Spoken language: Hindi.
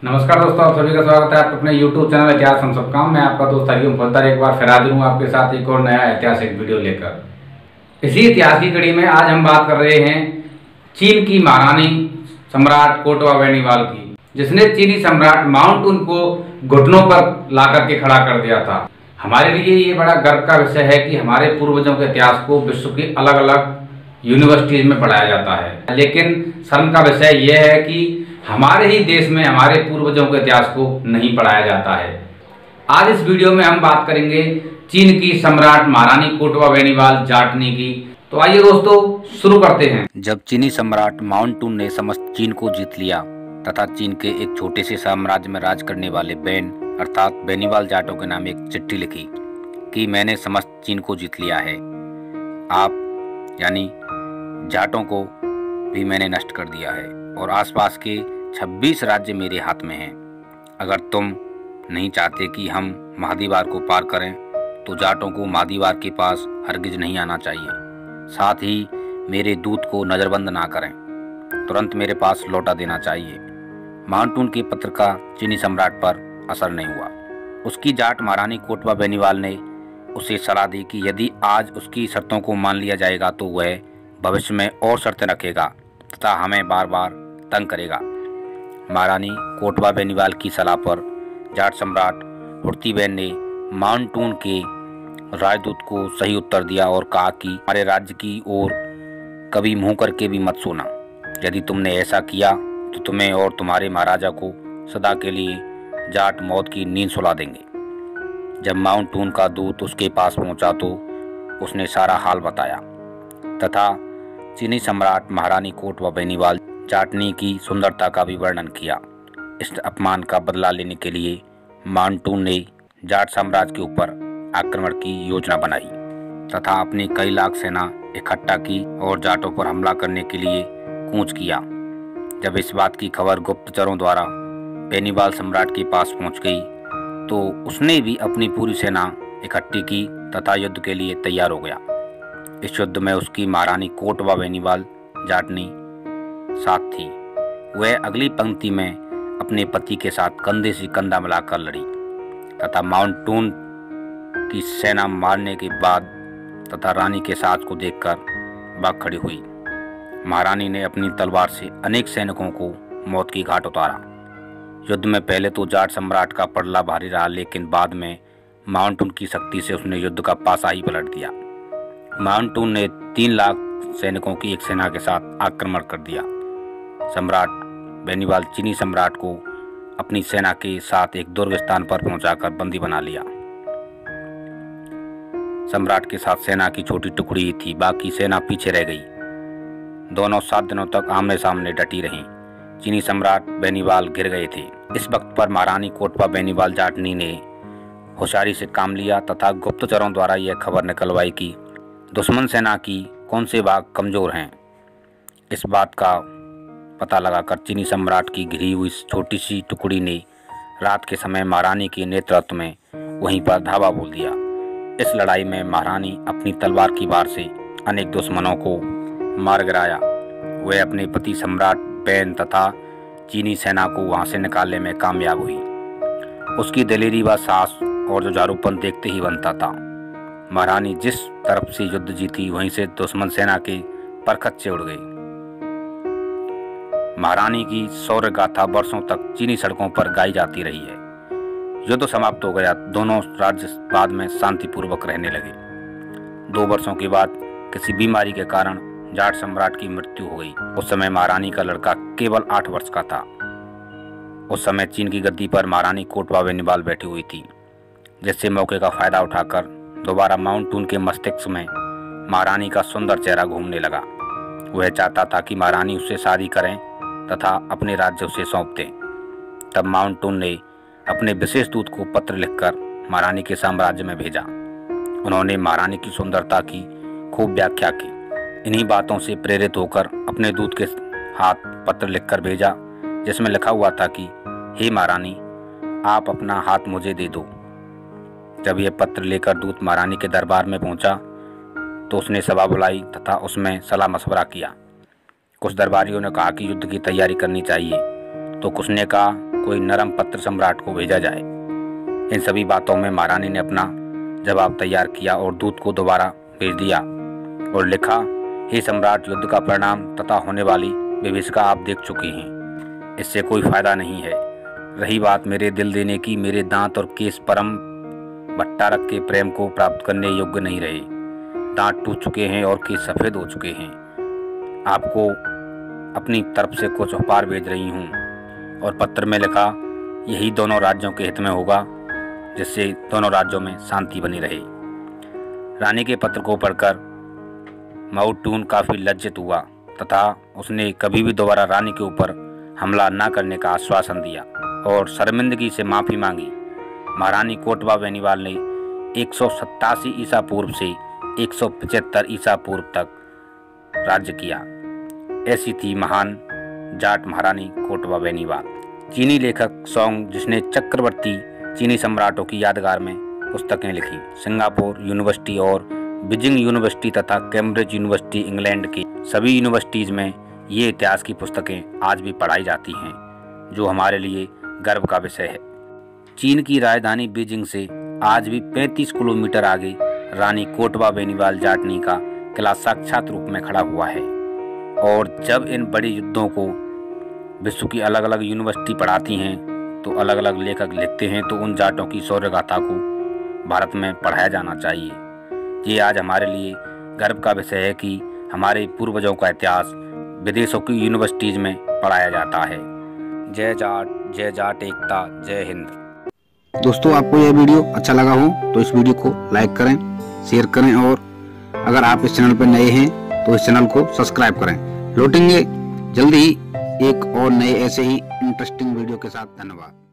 नमस्कार दोस्तों, आप सभी का स्वागत है आपके अपने YouTube चैनल इतिहास हम सब काम। मैं आपका दोस्त हरिओम फलदार एक बार फिर हाजिर हूँ आपके साथ एक और नया ऐतिहासिक वीडियो लेकर। इसी इतिहास की कड़ी में आज हम बात कर रहे हैं चीन की महारानी सम्राट कोटवा बेनीवाल की, जिसने चीनी सम्राट माउंटून को घुटनों पर ला करके खड़ा कर दिया था। हमारे लिए ये बड़ा गर्व का विषय है कि हमारे पूर्वजों के इतिहास को विश्व की अलग अलग यूनिवर्सिटीज में पढ़ाया जाता है, लेकिन शर्म का विषय यह है कि हमारे ही देश में हमारे पूर्वजों के इतिहास को नहीं पढ़ाया जाता है। आज इस वीडियो में हम बात करेंगे चीन की सम्राट महारानी कोटवा बेनीवाल जाटनी की। तो आइए दोस्तों शुरू करते हैं। जब चीनी सम्राट माउंटून ने समस्त चीन को जीत लिया तथा चीन के एक छोटे से साम्राज्य में राज करने वाले बैन अर्थात बेनीवाल जाटों के नाम एक चिट्ठी लिखी कि मैंने समस्त चीन को जीत लिया है, आप यानी जाटों को भी मैंने नष्ट कर दिया है और आसपास के 26 राज्य मेरे हाथ में हैं। अगर तुम नहीं चाहते कि हम महादीवार को पार करें तो जाटों को महादीवार के पास हरगिज नहीं आना चाहिए। साथ ही मेरे दूत को नज़रबंद ना करें, तुरंत मेरे पास लौटा देना चाहिए। माउंटून के पत्र का चीनी सम्राट पर असर नहीं हुआ। उसकी जाट महारानी कोटवा बेनीवाल ने उसे सलाह दी कि यदि आज उसकी शर्तों को मान लिया जाएगा तो वह भविष्य में और शर्तें रखेगा तथा हमें बार बार तंग करेगा। महारानी कोटवा बेनीवाल की सलाह पर जाट सम्राट हुर्तीबेन ने माउंटून के राजदूत को सही उत्तर दिया और कहा कि हमारे राज्य की ओर कभी मुंह करके भी मत सोना। यदि तुमने ऐसा किया तो तुम्हें और तुम्हारे महाराजा को सदा के लिए जाट मौत की नींद सुला देंगे। जब माउंटून का दूत उसके पास पहुंचा तो उसने सारा हाल बताया तथा चीनी सम्राट महारानी कोटवा बेनीवाल जाटनी की सुंदरता का भी वर्णन किया। इस अपमान का बदला लेने के लिए माउंटून ने जाट साम्राज्य के ऊपर आक्रमण की योजना बनाई तथा अपनी कई लाख सेना इकट्ठा की और जाटों पर हमला करने के लिए कूच किया। जब इस बात की खबर गुप्तचरों द्वारा बेनीवाल सम्राट के पास पहुंच गई तो उसने भी अपनी पूरी सेना इकट्ठी की तथा युद्ध के लिए तैयार हो गया। इस युद्ध में उसकी महारानी कोटवा बेनीवाल जाटनी साथ थी। वह अगली पंक्ति में अपने पति के साथ कंधे से कंधा मिलाकर लड़ी तथा माउंटून की सेना मारने के बाद तथा रानी के साथ को देखकर भाग खड़ी हुई। महारानी ने अपनी तलवार से अनेक सैनिकों को मौत की घाट उतारा। युद्ध में पहले तो जाट सम्राट का पड़ला भारी रहा, लेकिन बाद में माउंटून की शक्ति से उसने युद्ध का पासा ही पलट दिया। माउंटून ने 3 लाख सैनिकों की एक सेना के साथ आक्रमण कर दिया। सम्राट बेनीवाल चीनी सम्राट को अपनी सेना के साथ एक दुर्ग स्थान पर पहुंचाकर बंदी बना लिया। सम्राट के साथ सेना की छोटी टुकड़ी थी, बाकी सेना पीछे रह गई। दोनों 7 दिनों तक आमने सामने डटी रहीं। चीनी सम्राट बेनीवाल घिर गए थे। इस वक्त पर महारानी कोटवा बेनीवाल जाटनी ने होशियारी से काम लिया तथा गुप्तचरों द्वारा यह खबर निकलवाई कि दुश्मन सेना की कौन से भाग कमजोर हैं। इस बात का पता लगाकर चीनी सम्राट की घिरी हुई छोटी सी टुकड़ी ने रात के समय महारानी के नेतृत्व में वहीं पर धावा बोल दिया। इस लड़ाई में महारानी अपनी तलवार की वार से अनेक दुश्मनों को मार गिराया। वह अपने पति सम्राट बैन तथा चीनी सेना को वहां से निकालने में कामयाब हुई। उसकी दिलेरी व साहस और जुझारूपन देखते ही बनता था। महारानी जिस तरफ से युद्ध जीती वहीं से दुश्मन सेना के परखच्चे उड़ गए। महारानी की शौर्य गाथा वर्षों तक चीनी सड़कों पर गाई जाती रही है। युद्ध समाप्त हो गया। दोनों राज्य बाद में शांतिपूर्वक रहने लगे। 2 वर्षों के बाद किसी बीमारी के कारण जाट सम्राट की मृत्यु हो गई। उस समय महारानी का लड़का केवल 8 वर्ष का था। उस समय चीन की गद्दी पर महारानी कोटवा बेनीवाल बैठी हुई थी, जिससे मौके का फायदा उठाकर दोबारा माउंटून के मस्तिष्क में महारानी का सुंदर चेहरा घूमने लगा। वह चाहता था कि महारानी उससे शादी करें तथा अपने राज्य उसे सौंप दें। तब माउंटून ने अपने विशेष दूत को पत्र लिखकर महारानी के साम्राज्य में भेजा। उन्होंने महारानी की सुंदरता की खूब व्याख्या की। इन्हीं बातों से प्रेरित होकर अपने दूत के हाथ पत्र लिखकर भेजा, जिसमें लिखा हुआ था कि हे महारानी, आप अपना हाथ मुझे दे दो। जब यह पत्र लेकर दूत महारानी के दरबार में पहुंचा तो उसने सभा बुलाई तथा उसमें सलाह मशवरा किया। कुछ दरबारियों ने कहा कि युद्ध की तैयारी करनी चाहिए, तो कुछ ने कहा कोई नरम पत्र सम्राट को भेजा जाए। इन सभी बातों में महारानी ने अपना जवाब तैयार किया और दूत को दोबारा भेज दिया और लिखा, हे सम्राट, युद्ध का परिणाम तथा होने वाली विभीषिका आप देख चुके हैं। इससे कोई फायदा नहीं है। रही बात मेरे दिल देने की, मेरे दांत और केस परम भट्टारक के प्रेम को प्राप्त करने योग्य नहीं रहे। दांत टूट चुके हैं और केस सफेद हो चुके हैं। आपको अपनी तरफ से कुछ उपहार भेज रही हूँ। और पत्र में लिखा, यही दोनों राज्यों के हित में होगा, जिससे दोनों राज्यों में शांति बनी रहे। रानी के पत्र को पढ़कर माउंटून काफी लज्जित हुआ तथा उसने कभी भी दोबारा रानी के ऊपर हमला न करने का आश्वासन दिया और शर्मिंदगी से माफी मांगी। महारानी कोटवा बेनीवाल ने 187 ईसा पूर्व से 175 ईसा पूर्व तक राज्य किया। ऐसी थी महान जाट महारानी कोटवा बेनीवाल। चीनी लेखक सोंग, जिसने चक्रवर्ती चीनी सम्राटों की यादगार में पुस्तकें लिखी, सिंगापुर यूनिवर्सिटी और बीजिंग यूनिवर्सिटी तथा कैम्ब्रिज यूनिवर्सिटी इंग्लैंड की सभी यूनिवर्सिटीज में ये इतिहास की पुस्तकें आज भी पढ़ाई जाती हैं, जो हमारे लिए गर्व का विषय है। चीन की राजधानी बीजिंग से आज भी 35 किलोमीटर आगे रानी कोटवा बेनीवाल जाटनी का किला साक्षात रूप में खड़ा हुआ है। और जब इन बड़े युद्धों को विश्व की अलग अलग यूनिवर्सिटी पढ़ाती हैं तो अलग अलग लेखक लिखते हैं, तो उन जाटों की शौर्य गाथा को भारत में पढ़ाया जाना चाहिए। ये आज हमारे लिए गर्व का विषय है कि हमारे पूर्वजों का इतिहास विदेशों की यूनिवर्सिटीज में पढ़ाया जाता है। जय जाट एकता, जय हिंद। दोस्तों, आपको यह वीडियो अच्छा लगा हो तो इस वीडियो को लाइक करें, शेयर करें और अगर आप इस चैनल पर नए हैं तो इस चैनल को सब्सक्राइब करें। लौटेंगे जल्दी ही एक और नए ऐसे ही इंटरेस्टिंग वीडियो के साथ। धन्यवाद।